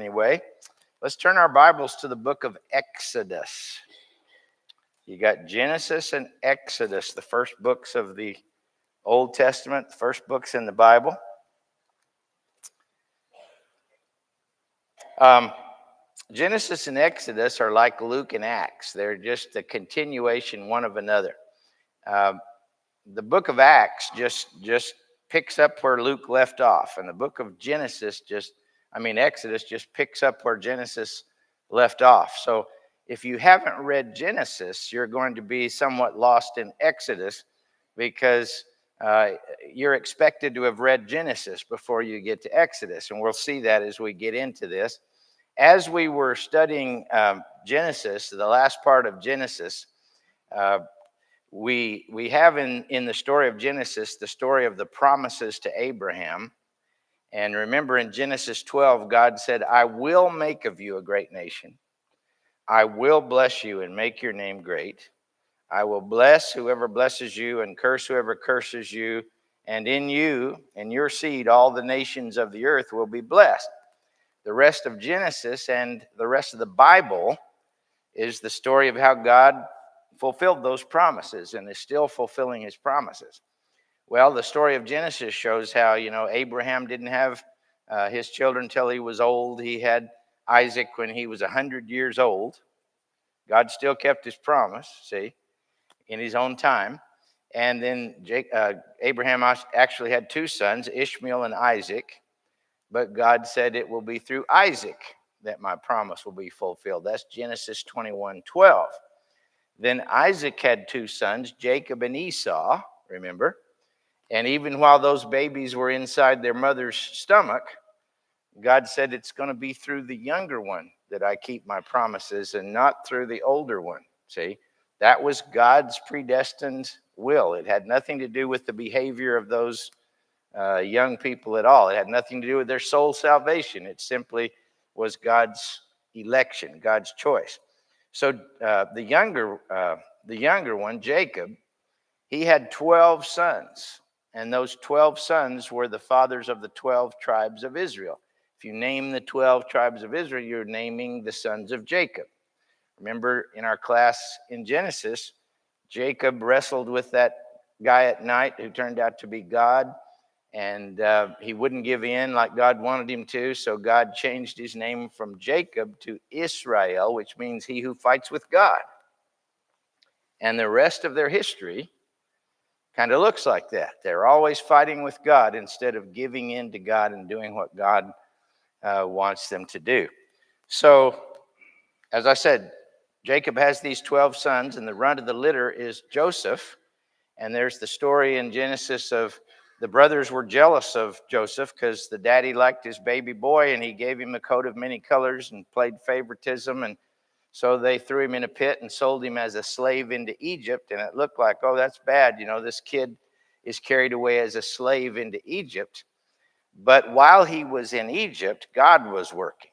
anyway. Let's turn our Bibles to the book of Exodus. You got Genesis and Exodus, the first books of the Old Testament, the first books in the Bible. Genesis and Exodus are like Luke and Acts. They're just a continuation one of another. The book of Acts just picks up where Luke left off, and the book of Exodus just picks up where Genesis left off. So if you haven't read Genesis, you're going to be somewhat lost in Exodus because you're expected to have read Genesis before you get to Exodus, and we'll see that as we get into this. As we were studying Genesis, the last part of Genesis, we have in the story of Genesis the story of the promises to Abraham. And remember in Genesis 12, God said, I will make of you a great nation. I will bless you and make your name great. I will bless whoever blesses you and curse whoever curses you. And in you and your seed, all the nations of the earth will be blessed. The rest of Genesis and the rest of the Bible is the story of how God fulfilled those promises and is still fulfilling his promises. Well, the story of Genesis shows how, Abraham didn't have his children until he was old. He had Isaac when he was 100 years old. God still kept his promise, in his own time. And then Abraham actually had two sons, Ishmael and Isaac. But God said it will be through Isaac that my promise will be fulfilled. That's Genesis 21:12. Then Isaac had two sons, Jacob and Esau, remember? And even while those babies were inside their mother's stomach, God said it's going to be through the younger one that I keep my promises and not through the older one. That was God's predestined will. It had nothing to do with the behavior of those young people at all. It had nothing to do with their soul salvation. It simply was God's election, God's choice. So the younger one, Jacob, he had 12 sons, and those 12 sons were the fathers of the 12 tribes of Israel. If you name the 12 tribes of Israel, you're naming the sons of Jacob. Remember in our class in Genesis, Jacob wrestled with that guy at night who turned out to be God. And he wouldn't give in like God wanted him to. So God changed his name from Jacob to Israel, which means he who fights with God. And the rest of their history kind of looks like that. They're always fighting with God instead of giving in to God and doing what God wants them to do. So, as I said, Jacob has these 12 sons, and the runt of the litter is Joseph. And there's the story in Genesis of the brothers were jealous of Joseph because the daddy liked his baby boy and he gave him a coat of many colors and played favoritism. And so they threw him in a pit and sold him as a slave into Egypt. And it looked like, oh, that's bad. This kid is carried away as a slave into Egypt. But while he was in Egypt, God was working,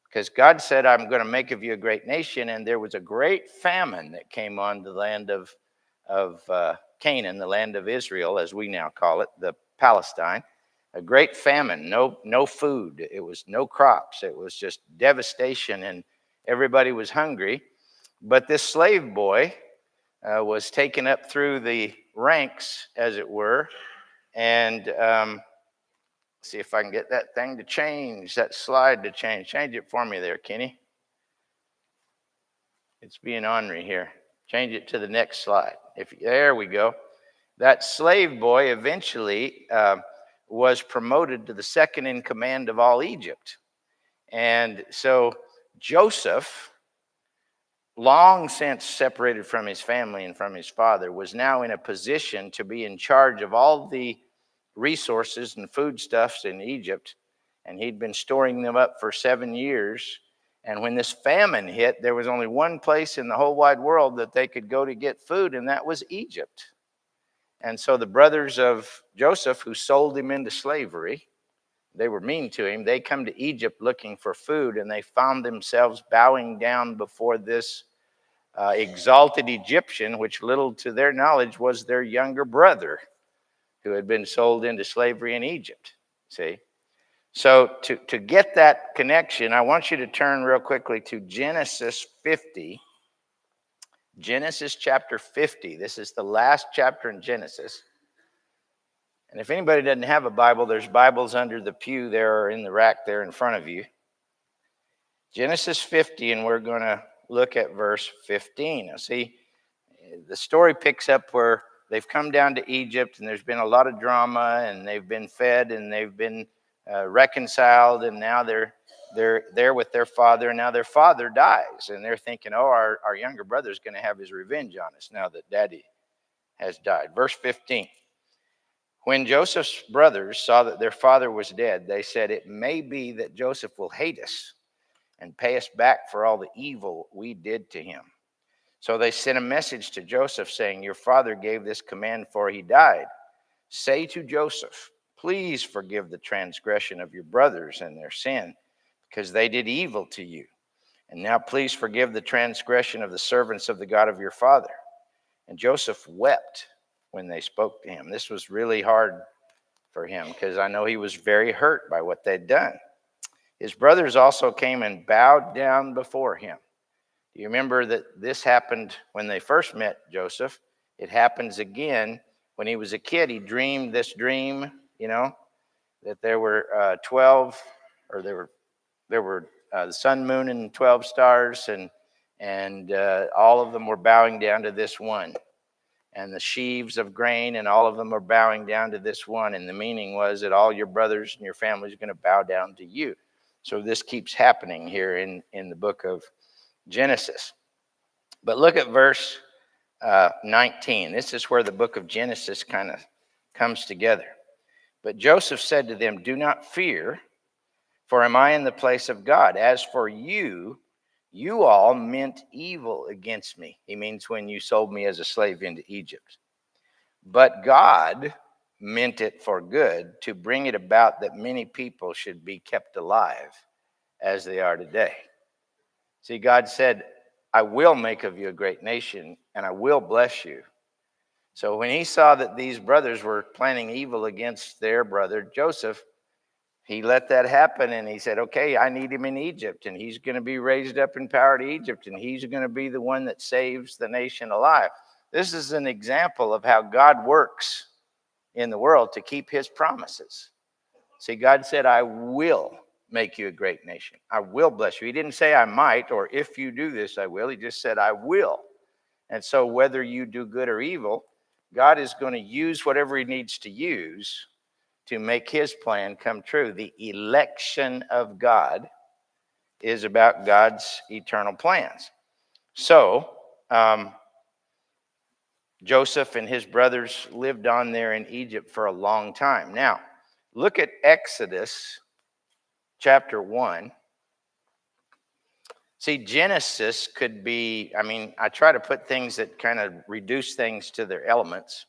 because God said, I'm going to make of you a great nation. And there was a great famine that came on the land of Canaan, the land of Israel, as we now call it, the Palestine. A great famine, no food. It was no crops. It was just devastation, and everybody was hungry. But this slave boy was taken up through the ranks, as it were. And see if I can get that thing to change, that slide to change. Change it for me there, Kenny. It's being ornery here. Change it to the next slide. There we go. That slave boy eventually was promoted to the second in command of all Egypt. And so Joseph, long since separated from his family and from his father, was now in a position to be in charge of all the resources and foodstuffs in Egypt. And he'd been storing them up for 7 years. And when this famine hit, there was only one place in the whole wide world that they could go to get food, and that was Egypt. And so the brothers of Joseph, who sold him into slavery, they were mean to him. They come to Egypt looking for food, and they found themselves bowing down before this exalted Egyptian, which little to their knowledge was their younger brother who had been sold into slavery in Egypt. So to get that connection, I want you to turn real quickly to Genesis 50. Genesis chapter 50. This is the last chapter in Genesis. And if anybody doesn't have a Bible, there's Bibles under the pew there or in the rack there in front of you. Genesis 50, and we're going to look at verse 15. Now, see, the story picks up where they've come down to Egypt, and there's been a lot of drama, and they've been fed, and they've been reconciled, and now they're there with their father, and now their father dies, and they're thinking, oh, our younger brother's going to have his revenge on us now that daddy has died. Verse 15. When Joseph's brothers saw that their father was dead, they said, it may be that Joseph will hate us and pay us back for all the evil we did to him. So they sent a message to Joseph saying, your father gave this command before he died. Say to Joseph, please forgive the transgression of your brothers and their sin, because they did evil to you. And now please forgive the transgression of the servants of the God of your father. And Joseph wept when they spoke to him. This was really hard for him because I know he was very hurt by what they'd done. His brothers also came and bowed down before him. Do you remember that this happened when they first met Joseph? It happens again when he was a kid. He dreamed this dream, that there were 12, or there were the sun, moon, and 12 stars, and all of them were bowing down to this one. And the sheaves of grain, and all of them are bowing down to this one. And the meaning was that all your brothers and your family is going to bow down to you. So this keeps happening here in the book of Genesis. But look at verse 19. This is where the book of Genesis kind of comes together. But Joseph said to them, do not fear, for am I in the place of God? As for you, you all meant evil against me. He means when you sold me as a slave into Egypt. But God meant it for good, to bring it about that many people should be kept alive as they are today. See, God said, I will make of you a great nation, and I will bless you. So when he saw that these brothers were planning evil against their brother Joseph, he let that happen, and he said, okay, I need him in Egypt, and he's going to be raised up in power to Egypt, and he's going to be the one that saves the nation alive. This is an example of how God works in the world to keep his promises. See, God said, I will make you a great nation. I will bless you. He didn't say I might, or if you do this, I will. He just said, I will. And so whether you do good or evil, God is going to use whatever he needs to use to make his plan come true. The election of God is about God's eternal plans. So, Joseph and his brothers lived on there in Egypt for a long time. Now, look at Exodus chapter 1. See, Genesis could be, I try to put things that kind of reduce things to their elements.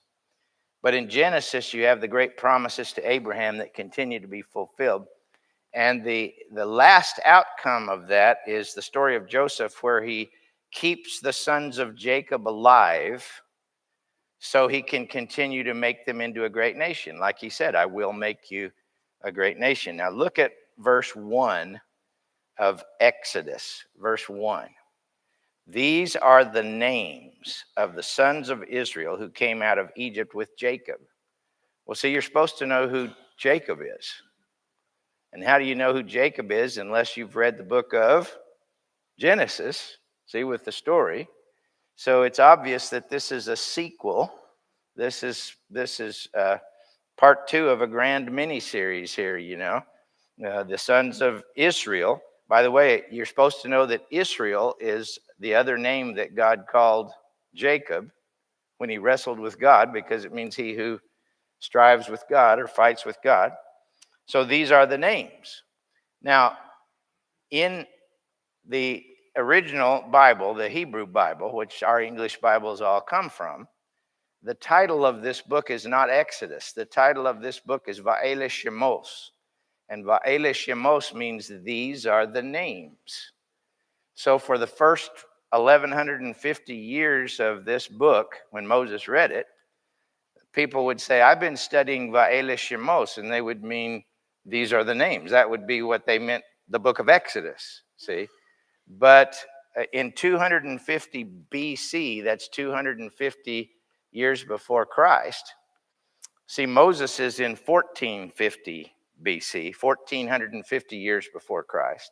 But in Genesis, you have the great promises to Abraham that continue to be fulfilled. And the last outcome of that is the story of Joseph, where he keeps the sons of Jacob alive so he can continue to make them into a great nation. Like he said, I will make you a great nation. Now look at verse 1 of Exodus, verse 1. These are the names of the sons of Israel who came out of Egypt with Jacob. Well, see, you're supposed to know who Jacob is. And how do you know who Jacob is unless you've read the book of Genesis, see, with the story? So it's obvious that this is a sequel. This is part 2 of a grand mini-series here, the sons of Israel. By the way, you're supposed to know that Israel is the other name that God called Jacob when he wrestled with God, because it means he who strives with God or fights with God. So these are the names. Now, in the original Bible, the Hebrew Bible, which our English Bibles all come from, the title of this book is not Exodus. The title of this book is Va'ele Shemos. And Va'ele Shemos means these are the names. So for the first 1,150 years of this book, when Moses read it, people would say, I've been studying Va'ele Shemos, and they would mean These are the names. That would be what they meant, the book of Exodus, see? But in 250 BC, that's 250 years before Christ. See, Moses is in 1450 BC, 1450 years before Christ.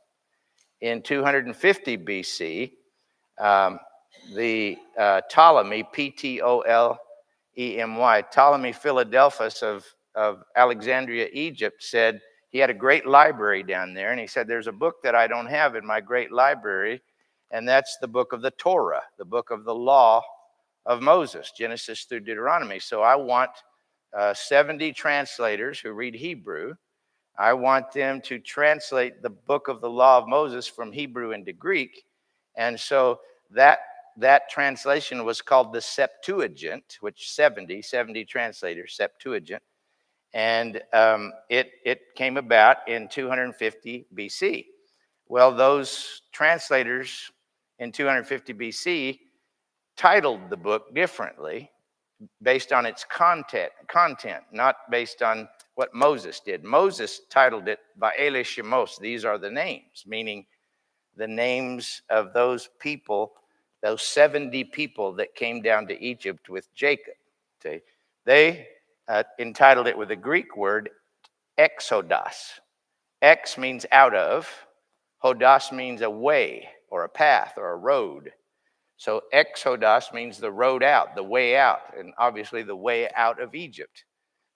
In 250 BC, the Ptolemy, Ptolemy, Ptolemy Philadelphus of Alexandria, Egypt, said he had a great library down there. And he said, there's a book that I don't have in my great library, and that's the book of the Torah, the book of the law of Moses, Genesis through Deuteronomy. So I want 70 translators who read Hebrew. I want them to translate the book of the law of Moses from Hebrew into Greek. And so that translation was called the Septuagint, which 70 translators, Septuagint. And it came about in 250 BC. Well, those translators in 250 BC titled the book differently based on its content, not based on what Moses did. Moses titled it Va'ele Shemos. These are the names, meaning the names of those people, those 70 people that came down to Egypt with Jacob. See, they entitled it with a Greek word, exodos. Ex means out of. Hodos means a way or a path or a road. So exodos means the road out, the way out, and obviously the way out of Egypt.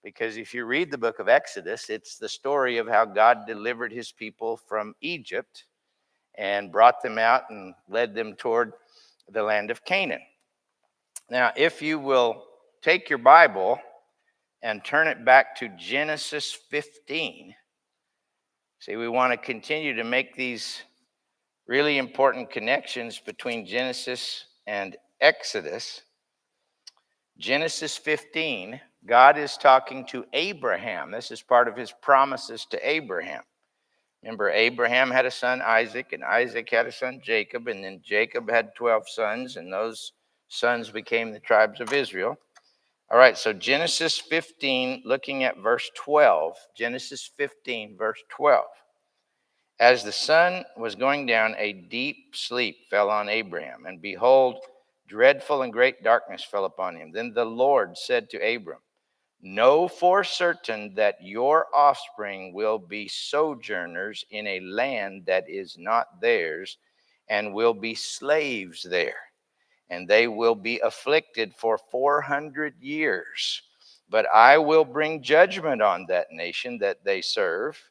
Because if you read the book of Exodus, it's the story of how God delivered his people from Egypt and brought them out and led them toward the land of Canaan. Now, if you will take your Bible and turn it back to Genesis 15, see, we want to continue to make these really important connections between Genesis and Exodus. Genesis 15, God is talking to Abraham. This is part of his promises to Abraham. Remember, Abraham had a son, Isaac, and Isaac had a son, Jacob, and then Jacob had 12 sons, and those sons became the tribes of Israel. All right, so Genesis 15, looking at verse 12. Genesis 15, verse 12. As the sun was going down, a deep sleep fell on Abraham, and behold, dreadful and great darkness fell upon him. Then the Lord said to Abram, know for certain that your offspring will be sojourners in a land that is not theirs, and will be slaves there. And they will be afflicted for 400 years. But I will bring judgment on that nation that they serve,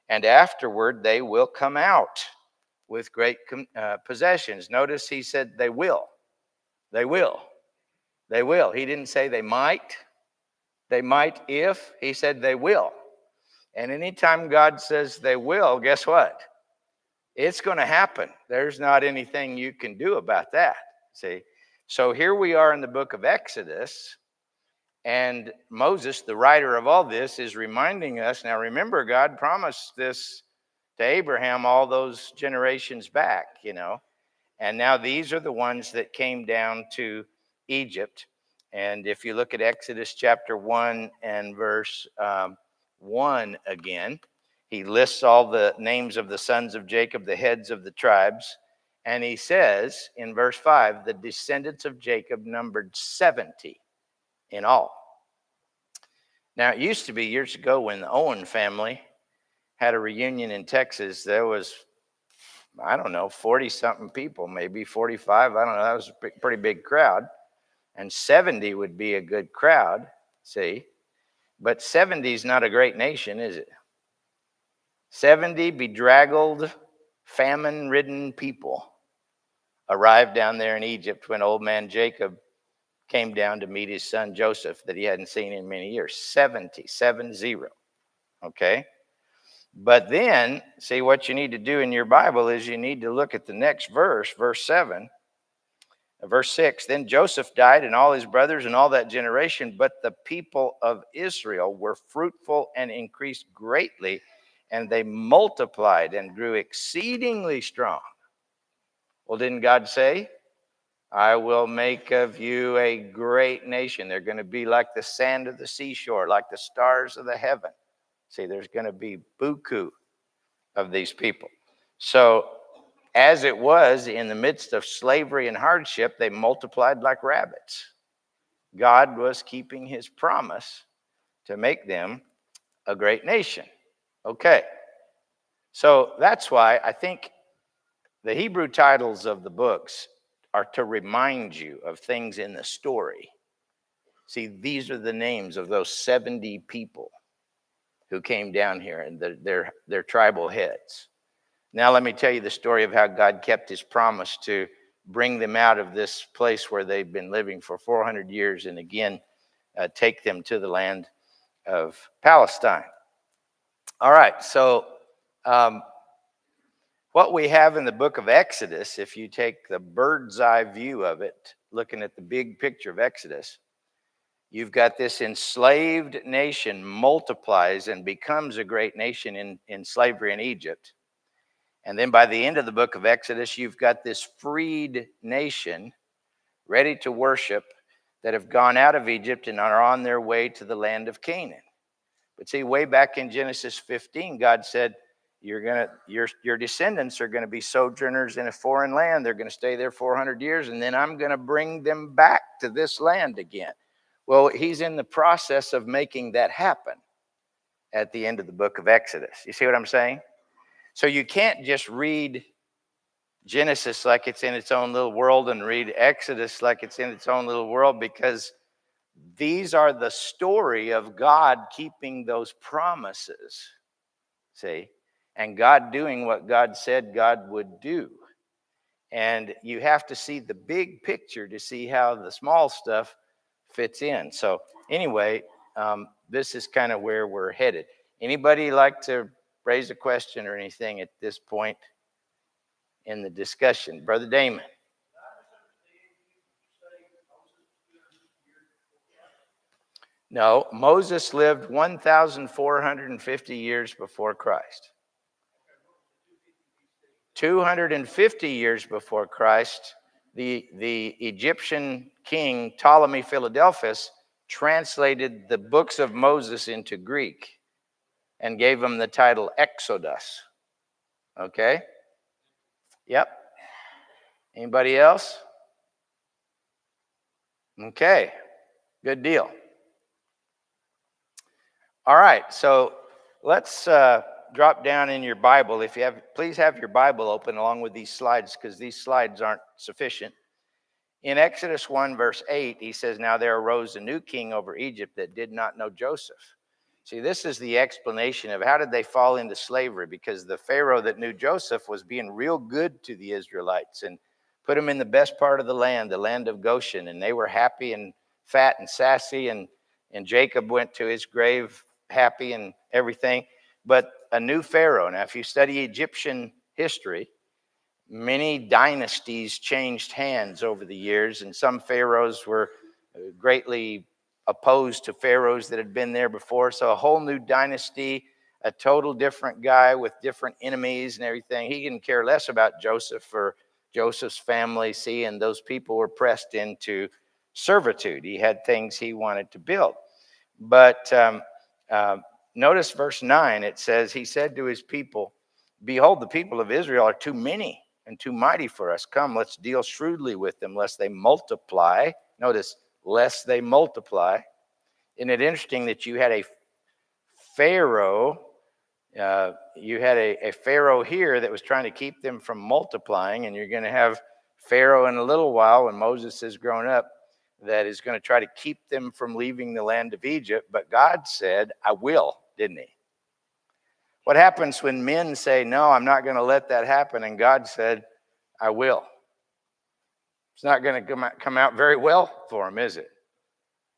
and afterward they will come out with great possessions. Notice he said they will. They will. They will. He didn't say they might. They might if. He said they will. And anytime God says they will, guess what? It's going to happen. There's not anything you can do about that. See? So here we are in the book of Exodus, and Moses, the writer of all this, is reminding us. Now remember, God promised this to Abraham all those generations back, you know. And now these are the ones that came down to Egypt. And if you look at Exodus chapter 1 and verse 1 again, he lists all the names of the sons of Jacob, the heads of the tribes. And he says in verse 5, the descendants of Jacob numbered 70 in all. Now, it used to be years ago when the Owen family had a reunion in Texas, there was, I don't know, 40-something people, maybe 45. I don't know. That was a pretty big crowd. And 70 would be a good crowd, see? But 70 is not a great nation, is it? 70 bedraggled, famine-ridden people arrived down there in Egypt when old man Jacob came down to meet his son Joseph that he hadn't seen in many years. 70, 7-0, okay? But then, see, what you need to do in your Bible is you need to look at the next verse, verse 7. Verse 6, then Joseph died and all his brothers and all that generation, but the people of Israel were fruitful and increased greatly, and they multiplied and grew exceedingly strong. Well, didn't God say, I will make of you a great nation? They're going to be like the sand of the seashore, like the stars of the heaven. See, there's going to be buku of these people. So, as it was in the midst of slavery and hardship, they multiplied like rabbits. God was keeping his promise to make them a great nation. Okay. So that's why I think the Hebrew titles of the books are to remind you of things in the story. See, these are the names of those 70 people who came down here and their tribal heads. Now let me tell you the story of how God kept his promise to bring them out of this place where they've been living for 400 years and again take them to the land of Palestine. All right, so what we have in the book of Exodus, if you take the bird's eye view of it, looking at the big picture of Exodus, you've got this enslaved nation multiplies and becomes a great nation in slavery in Egypt. And then by the end of the book of Exodus, you've got this freed nation ready to worship that have gone out of Egypt and are on their way to the land of Canaan. But see, way back in Genesis 15, God said, your descendants are going to be sojourners in a foreign land. They're going to stay there 400 years, and then I'm going to bring them back to this land again. Well, he's in the process of making that happen at the end of the book of Exodus. You see what I'm saying? So you can't just read Genesis like it's in its own little world and read Exodus like it's in its own little world, because these are the story of God keeping those promises, see, and God doing what God said God would do. And you have to see the big picture to see how the small stuff fits in. So anyway, this is kind of where we're headed. Anybody like to raise a question or anything at this point in the discussion? Brother Damon. No, Moses lived 1,450 years before Christ. 250 years before Christ, the Egyptian king Ptolemy Philadelphus translated the books of Moses into Greek and gave them the title Exodus. Okay? Yep. Anybody else? Okay. Good deal. All right, so let's drop down in your Bible. If you have, please have your Bible open along with these slides, because these slides aren't sufficient. In Exodus 1, verse 8, he says, "Now there arose a new king over Egypt that did not know Joseph." See, this is the explanation of how did they fall into slavery, because the Pharaoh that knew Joseph was being real good to the Israelites and put them in the best part of the land of Goshen, and they were happy and fat and sassy, and Jacob went to his grave happy and everything. But a new Pharaoh, now if you study Egyptian history, many dynasties changed hands over the years, and some pharaohs were greatly opposed to pharaohs that had been there before. So a whole new dynasty, a total different guy with different enemies and everything. He didn't care less about Joseph or Joseph's family. See, and those people were pressed into servitude. He had things he wanted to build. But notice verse 9, it says, he said to his people, "Behold, the people of Israel are too many and too mighty for us. Come, let's deal shrewdly with them, lest they multiply." Notice, lest they multiply. Isn't it interesting that you had a Pharaoh, a Pharaoh here that was trying to keep them from multiplying, and you're going to have Pharaoh in a little while when Moses is grown up that is going to try to keep them from leaving the land of Egypt. But God said, "I will," didn't he? What happens when men say, "No, I'm not going to let that happen," and God said, "I will"? It's not going to come out very well for them, is it?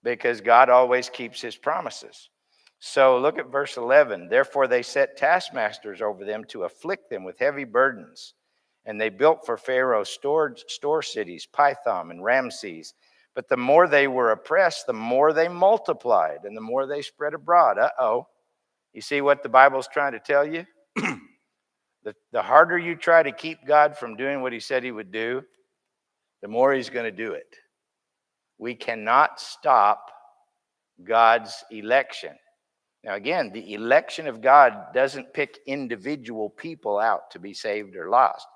Because God always keeps his promises. So look at verse 11. "Therefore they set taskmasters over them to afflict them with heavy burdens. And they built for Pharaoh store cities, Pithom and Ramses. But the more they were oppressed, the more they multiplied, and the more they spread abroad." Uh-oh. You see what the Bible's trying to tell you? The harder you try to keep God from doing what he said he would do, the more he's going to do it. We cannot stop God's election. Now, again, the election of God doesn't pick individual people out to be saved or lost.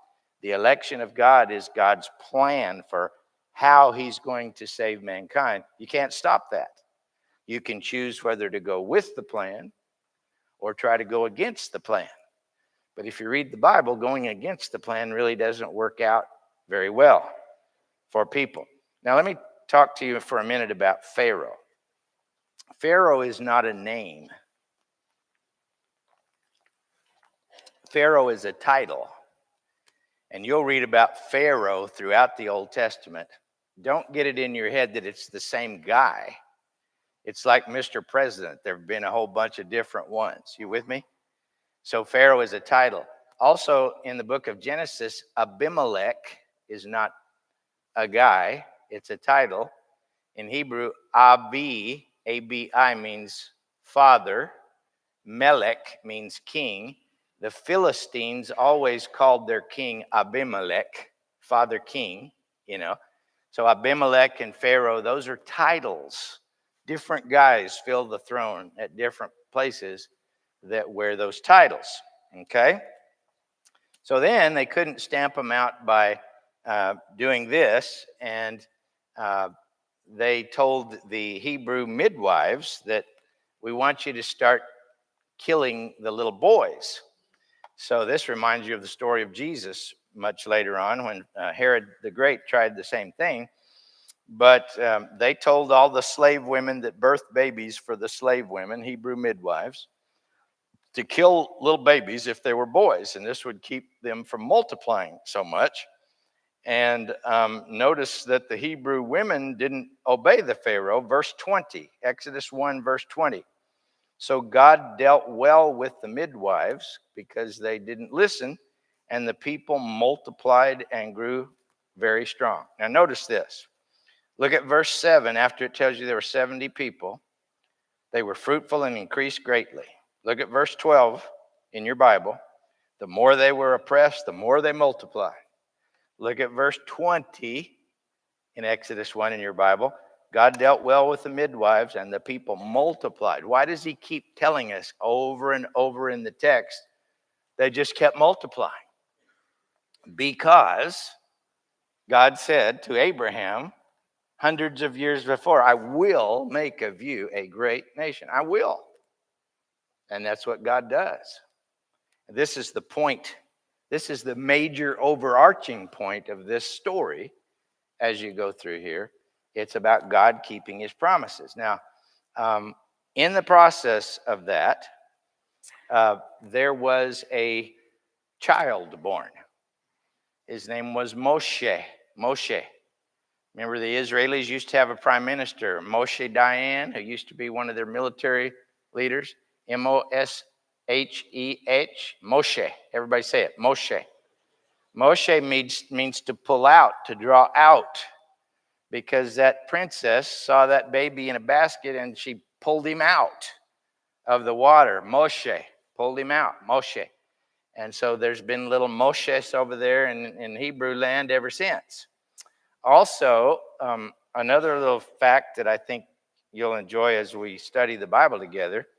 The election of God is God's plan for how he's going to save mankind. You can't stop that. You can choose whether to go with the plan or try to go against the plan. But if you read the Bible, going against the plan really doesn't work out very well for people. Now, let me talk to you for a minute about Pharaoh. Pharaoh is not a name. Pharaoh is a title. And you'll read about Pharaoh throughout the Old Testament. Don't get it in your head that it's the same guy. It's like Mr. President. There have been a whole bunch of different ones. You with me? So Pharaoh is a title. Also, in the book of Genesis, Abimelech is not a guy. It's a title. In Hebrew, Abi, A-B-I, means father. Melech means king. The Philistines always called their king Abimelech, father king, you know. So Abimelech and Pharaoh, those are titles. Different guys fill the throne at different places that wear those titles, okay? So then they couldn't stamp them out by doing this, and they told the Hebrew midwives that we want you to start killing the little boys. So this reminds you of the story of Jesus much later on when Herod the Great tried the same thing. But they told all the slave women that birthed babies for the slave women, Hebrew midwives, to kill little babies if they were boys. And this would keep them from multiplying so much. And notice that the Hebrew women didn't obey the Pharaoh. Verse 20, Exodus 1, verse 20. So God dealt well with the midwives because they didn't listen, and the people multiplied and grew very strong. Now notice this. Look at verse 7. After it tells you there were 70 people, they were fruitful and increased greatly. Look at verse 12 in your Bible. The more they were oppressed, the more they multiplied. Look at verse 20 in Exodus 1 in your Bible. God dealt well with the midwives and the people multiplied. Why does he keep telling us over and over in the text? They just kept multiplying. Because God said to Abraham hundreds of years before, I will make of you a great nation. I will. And that's what God does. This is the point. This is the major overarching point of this story as you go through here. It's about God keeping his promises. Now, in the process of that, there was a child born. His name was Moshe. Moshe. Remember, the Israelis used to have a prime minister, Moshe Dayan, who used to be one of their military leaders. M-O-S-H-E-H. Moshe. Everybody say it. Moshe. Moshe means to pull out, to draw out. Because that princess saw that baby in a basket and she pulled him out of the water. Moshe pulled him out. Moshe. And so there's been little Moshes over there in Hebrew land ever since. Also, another little fact that I think you'll enjoy as we study the Bible together,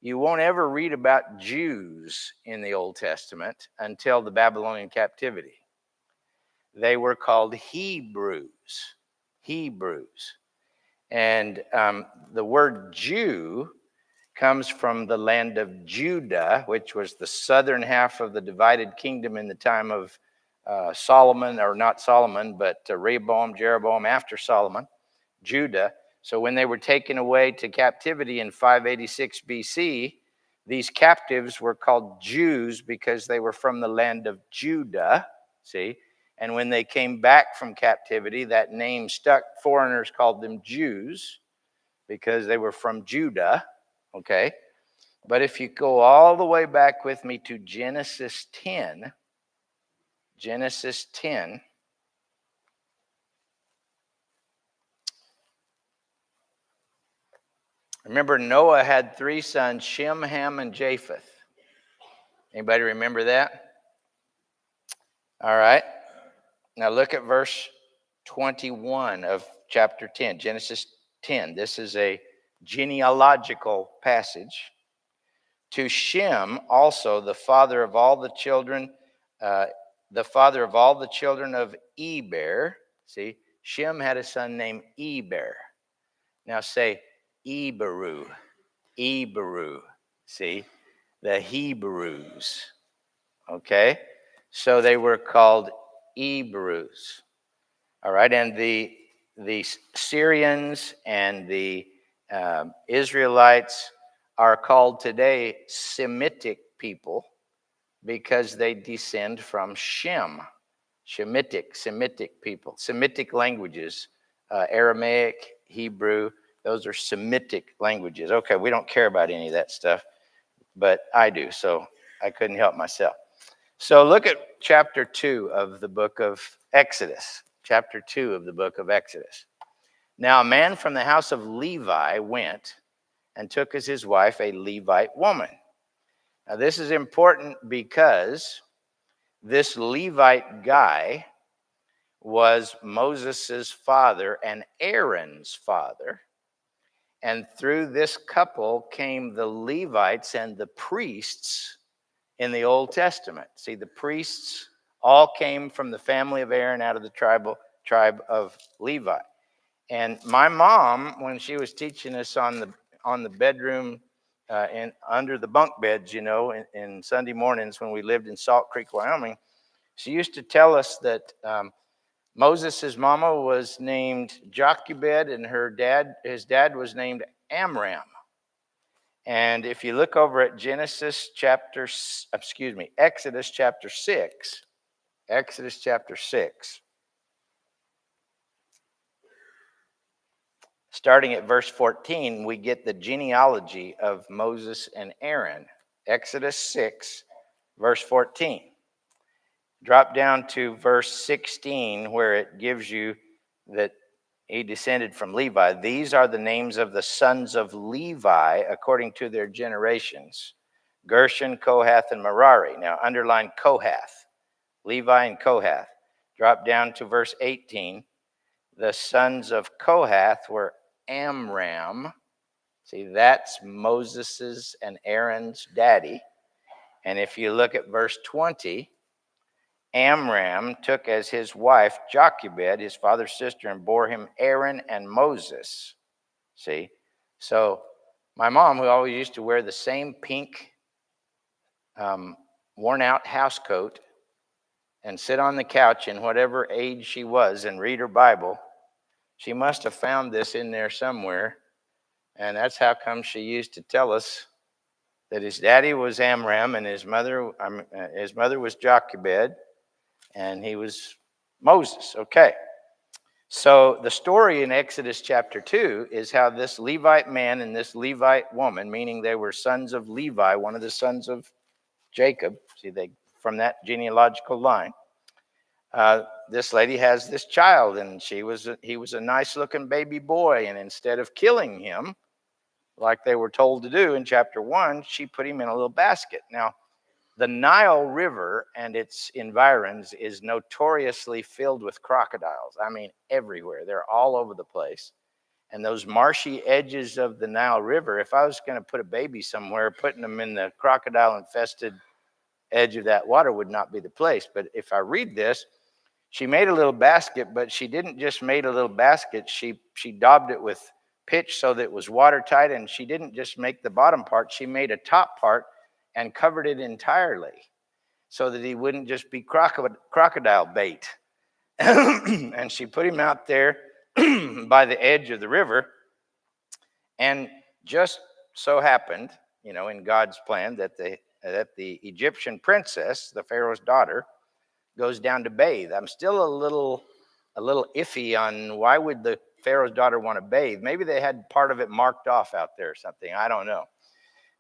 you won't ever read about Jews in the Old Testament until the Babylonian captivity. They were called Hebrews. Hebrews. And the word Jew comes from the land of Judah, which was the southern half of the divided kingdom in the time of Solomon, or not Solomon, but Rehoboam, Jeroboam after Solomon, Judah. So when they were taken away to captivity in 586 BC, these captives were called Jews because they were from the land of Judah, see? And when they came back from captivity, that name stuck. Foreigners called them Jews because they were from Judah, okay? But if you go all the way back with me to Genesis 10, Genesis 10, remember Noah had 3 sons, Shem, Ham, and Japheth. Anybody remember that? All right. Now look at verse 21 of chapter 10, Genesis 10. This is a genealogical passage. To Shem also, the father of all the children, uh, of Eber. See, Shem had a son named Eber. Now say Eberu. Eberu. See, the Hebrews. Okay, so they were called Eberus. All right, and the Syrians and the Israelites are called today Semitic people because they descend from Shem, Semitic people, Semitic languages, Aramaic, Hebrew, those are Semitic languages. Okay, we don't care about any of that stuff, but I do, so I couldn't help myself. So look at chapter 2 of the book of Exodus. Chapter 2 of the book of Exodus. Now a man from the house of Levi went and took as his wife a Levite woman. Now this is important because this Levite guy was Moses' father and Aaron's father. And through this couple came the Levites and the priests in the Old Testament. See, the priests all came from the family of Aaron out of the tribe of Levi. And my mom, when she was teaching us on the bedroom and under the bunk beds, in Sunday mornings when we lived in Salt Creek, Wyoming, she used to tell us that Moses' mama was named Jochebed and his dad was named Amram. And if you look over at Exodus chapter 6, starting at verse 14, we get the genealogy of Moses and Aaron. Exodus 6, verse 14. Drop down to verse 16, where it gives you that he descended from Levi. These are the names of the sons of Levi according to their generations: Gershon, Kohath, and Merari. Now underline Kohath, Levi and Kohath. Drop down to verse 18. The sons of Kohath were Amram. See, that's Moses's and Aaron's daddy. And if you look at verse 20, Amram took as his wife Jochebed, his father's sister, and bore him Aaron and Moses. See? So my mom, who always used to wear the same pink worn-out house coat and sit on the couch in whatever age she was and read her Bible, she must have found this in there somewhere. And that's how come she used to tell us that his daddy was Amram and his mother was Jochebed, and he was Moses. Okay. So the story in Exodus chapter 2 is how this Levite man and this Levite woman, meaning they were sons of Levi, one of the sons of Jacob, see, they from that genealogical line, this lady has this child, and he was a nice-looking baby boy, and instead of killing him, like they were told to do in chapter 1, she put him in a little basket. Now, the Nile River and its environs is notoriously filled with crocodiles. I mean, everywhere. They're all over the place. And those marshy edges of the Nile River, if I was going to put a baby somewhere, putting them in the crocodile-infested edge of that water would not be the place. But if I read this, she made a little basket, but she didn't just make a little basket. She daubed it with pitch so that it was watertight, and she didn't just make the bottom part. She made a top part and covered it entirely so that he wouldn't just be crocodile bait. And she put him out there by the edge of the river, and just so happened, in God's plan, that the Egyptian princess, the Pharaoh's daughter, goes down to bathe. I'm still a little iffy on why would the Pharaoh's daughter want to bathe. Maybe they had part of it marked off out there or something. I don't know.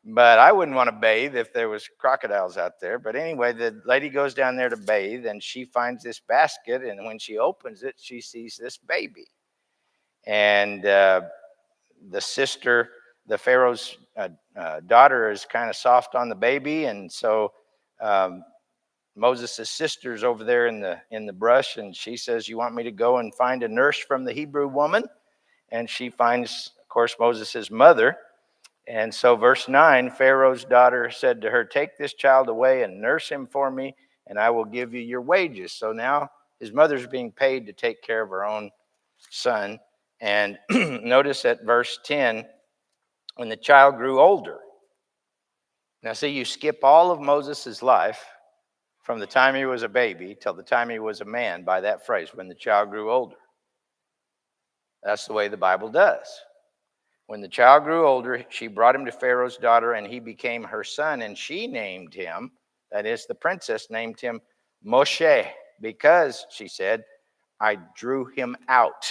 But I wouldn't want to bathe if there was crocodiles out there. But anyway, the lady goes down there to bathe, and she finds this basket, and when she opens it, she sees this baby. And the sister, the Pharaoh's daughter, is kind of soft on the baby, and so Moses' sister's over there in the brush, and she says, "You want me to go and find a nurse from the Hebrew woman?" And she finds, of course, Moses' mother. And so, verse 9, Pharaoh's daughter said to her, "Take this child away and nurse him for me, and I will give you your wages." So now his mother's being paid to take care of her own son. And notice at verse 10, when the child grew older. Now, see, you skip all of Moses' life from the time he was a baby till the time he was a man by that phrase, when the child grew older. That's the way the Bible does. When the child grew older, she brought him to Pharaoh's daughter, and he became her son, and she named him, that is, the princess named him Moshe, because, she said, I drew him out.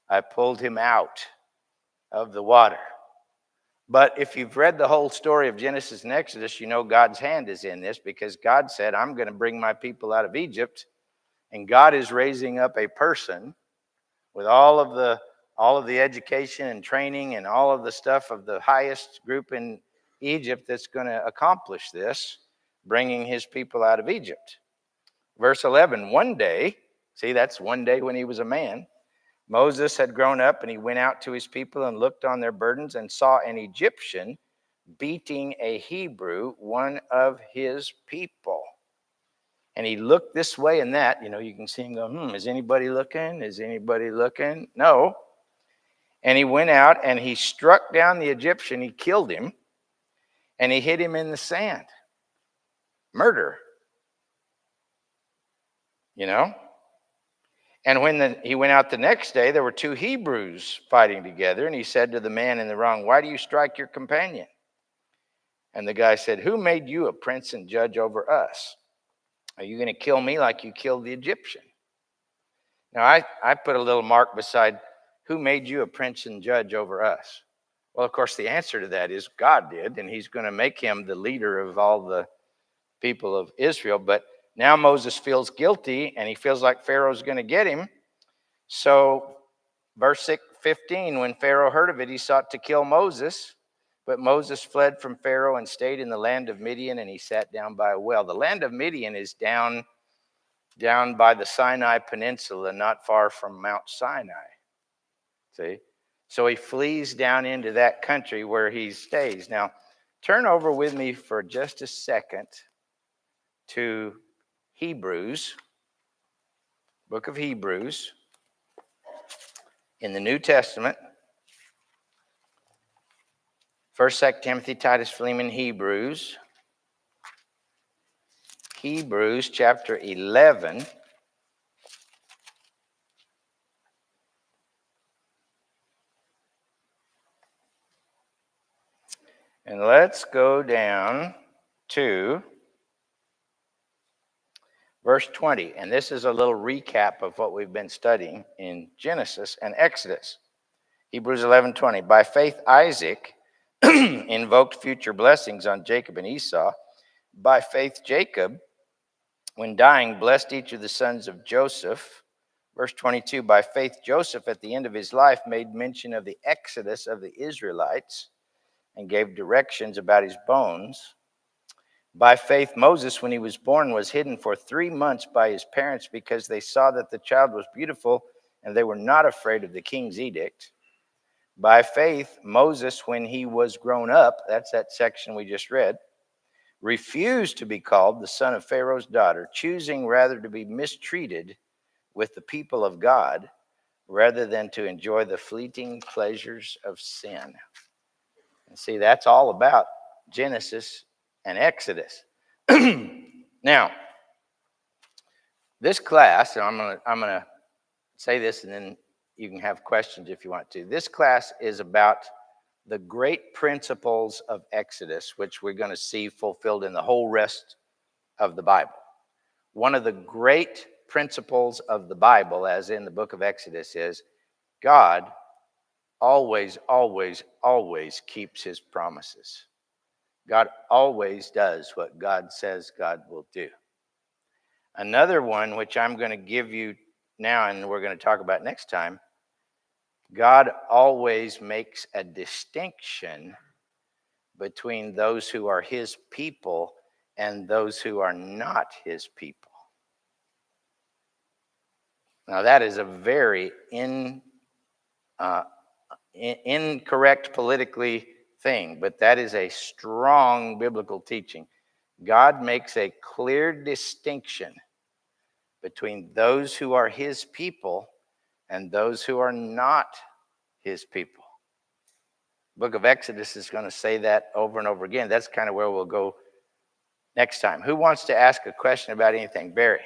I pulled him out of the water. But if you've read the whole story of Genesis and Exodus, you know God's hand is in this, because God said, I'm going to bring my people out of Egypt, and God is raising up a person with all of the education and training and all of the stuff of the highest group in Egypt that's going to accomplish this, bringing his people out of Egypt. Verse 11, one day, see, that's one day when he was a man, Moses had grown up, and he went out to his people and looked on their burdens and saw an Egyptian beating a Hebrew, one of his people. And he looked this way and that. You know, you can see him go, is anybody looking? Is anybody looking? No. And he went out and he struck down the Egyptian. He killed him, and he hid him in the sand. Murder. You know? And when he went out the next day, there were two Hebrews fighting together. And he said to the man in the wrong, "Why do you strike your companion?" And the guy said, "Who made you a prince and judge over us? Are you going to kill me like you killed the Egyptian?" Now, I put a little mark beside, who made you a prince and judge over us? Well, of course, the answer to that is God did, and he's going to make him the leader of all the people of Israel. But now Moses feels guilty, and he feels like Pharaoh's going to get him. So, verse 15, when Pharaoh heard of it, he sought to kill Moses. But Moses fled from Pharaoh and stayed in the land of Midian, and he sat down by a well. The land of Midian is down by the Sinai Peninsula, not far from Mount Sinai. See? So he flees down into that country where he stays. Now, turn over with me for just a second to Hebrews, book of Hebrews, in the New Testament. 1st, 2nd Timothy, Titus, Philemon, Hebrews. Hebrews chapter 11. And let's go down to verse 20. And this is a little recap of what we've been studying in Genesis and Exodus. Hebrews 11:20. By faith, Isaac invoked future blessings on Jacob and Esau. By faith, Jacob, when dying, blessed each of the sons of Joseph. Verse 22, by faith, Joseph, at the end of his life, made mention of the exodus of the Israelites and gave directions about his bones. By faith, Moses, when he was born, was hidden for 3 months by his parents because they saw that the child was beautiful, and they were not afraid of the king's edict. By faith, Moses, when he was grown up, that's that section we just read, refused to be called the son of Pharaoh's daughter, choosing rather to be mistreated with the people of God rather than to enjoy the fleeting pleasures of sin. And see, that's all about Genesis and Exodus. Now, this class, and I'm gonna say this, and then you can have questions if you want to. This class is about the great principles of Exodus, which we're going to see fulfilled in the whole rest of the Bible. One of the great principles of the Bible, as in the book of Exodus, is God always, always, always keeps his promises. God always does what God says God will do. Another one, which I'm going to give you now and we're going to talk about next time, God always makes a distinction between those who are his people and those who are not his people. Now, that is a very incorrect politically thing, but that is a strong biblical teaching. God makes a clear distinction between those who are his people and those who are not his people. Book of Exodus is going to say that over and over again. That's kind of where we'll go next time. Who wants to ask a question about anything? Barry. I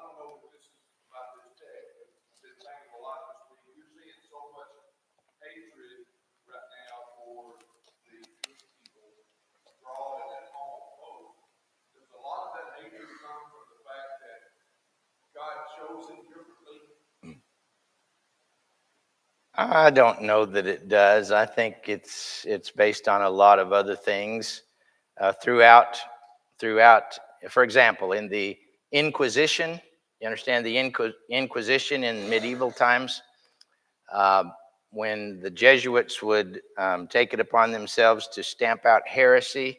don't know if this is about this day, but I've been thinking a lot this week. You're seeing so much hatred right now for the Jewish people abroad and at home both. Does a lot of that hatred come from the fact that God chose them differently? I don't know that it does. I think it's based on a lot of other things throughout. For example, in the Inquisition, you understand the Inquisition in medieval times, when the Jesuits would take it upon themselves to stamp out heresy,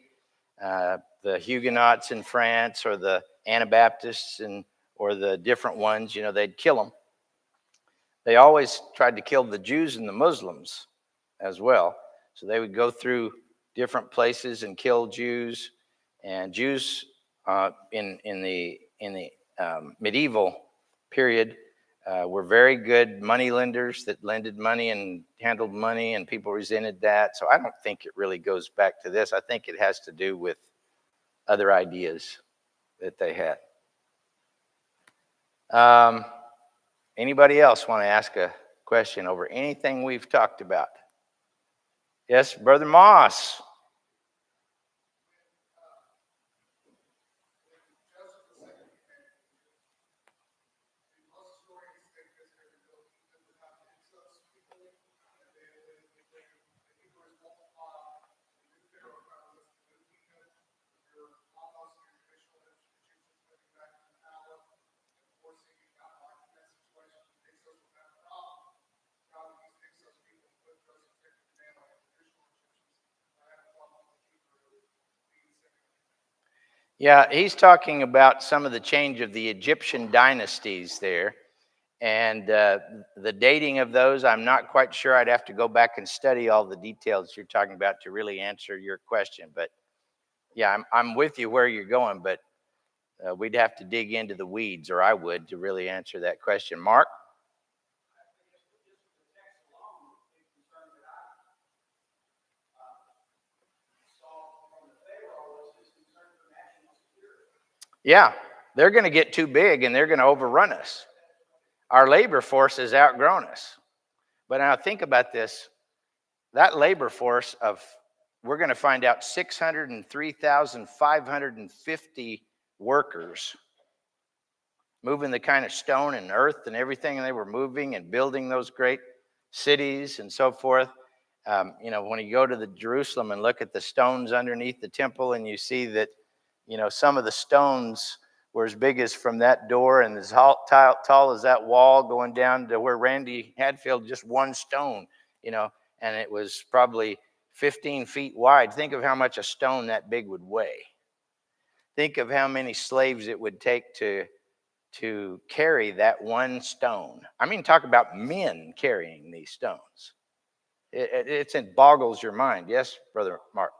the Huguenots in France or the Anabaptists or the different ones, they'd kill them. They always tried to kill the Jews and the Muslims as well. So they would go through different places and kill Jews. And Jews in the medieval period were very good money lenders that lended money and handled money, and people resented that. So I don't think it really goes back to this. I think it has to do with other ideas that they had. Anybody else want to ask a question over anything we've talked about? Yes, Brother Moss. Yeah, he's talking about some of the change of the Egyptian dynasties there. And the dating of those, I'm not quite sure. I'd have to go back and study all the details you're talking about to really answer your question. But yeah, I'm with you where you're going, but we'd have to dig into the weeds, or I would, to really answer that question. Mark? Yeah, they're going to get too big and they're going to overrun us. Our labor force has outgrown us. But now think about this. That labor force we're going to find out 603,550 workers moving the kind of stone and earth and everything they were moving and building those great cities and so forth. When you go to the Jerusalem and look at the stones underneath the temple, and you see that, some of the stones were as big as from that door and as tall as that wall going down to where Randy Hadfield, just one stone, and it was probably 15 feet wide. Think of how much a stone that big would weigh. Think of how many slaves it would take to carry that one stone. I mean, talk about men carrying these stones. It boggles your mind. Yes, Brother Mark?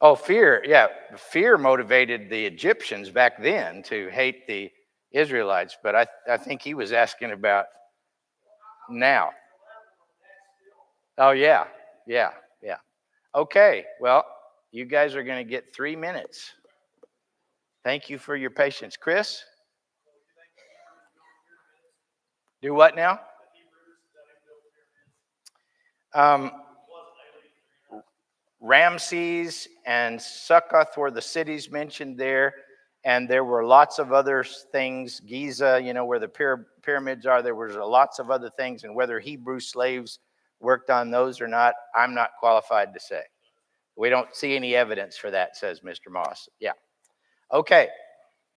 Oh, fear. Yeah, fear motivated the Egyptians back then to hate the Israelites. But I think he was asking about now. Oh, yeah. Okay, well, you guys are going to get 3 minutes. Thank you for your patience. Chris? Do what now? Ramses and Succoth were the cities mentioned there, and there were lots of other things. Giza, where the pyramids are, there was lots of other things, and whether Hebrew slaves worked on those or not, I'm not qualified to say. We don't see any evidence for that, says Mr. Moss. Yeah. Okay.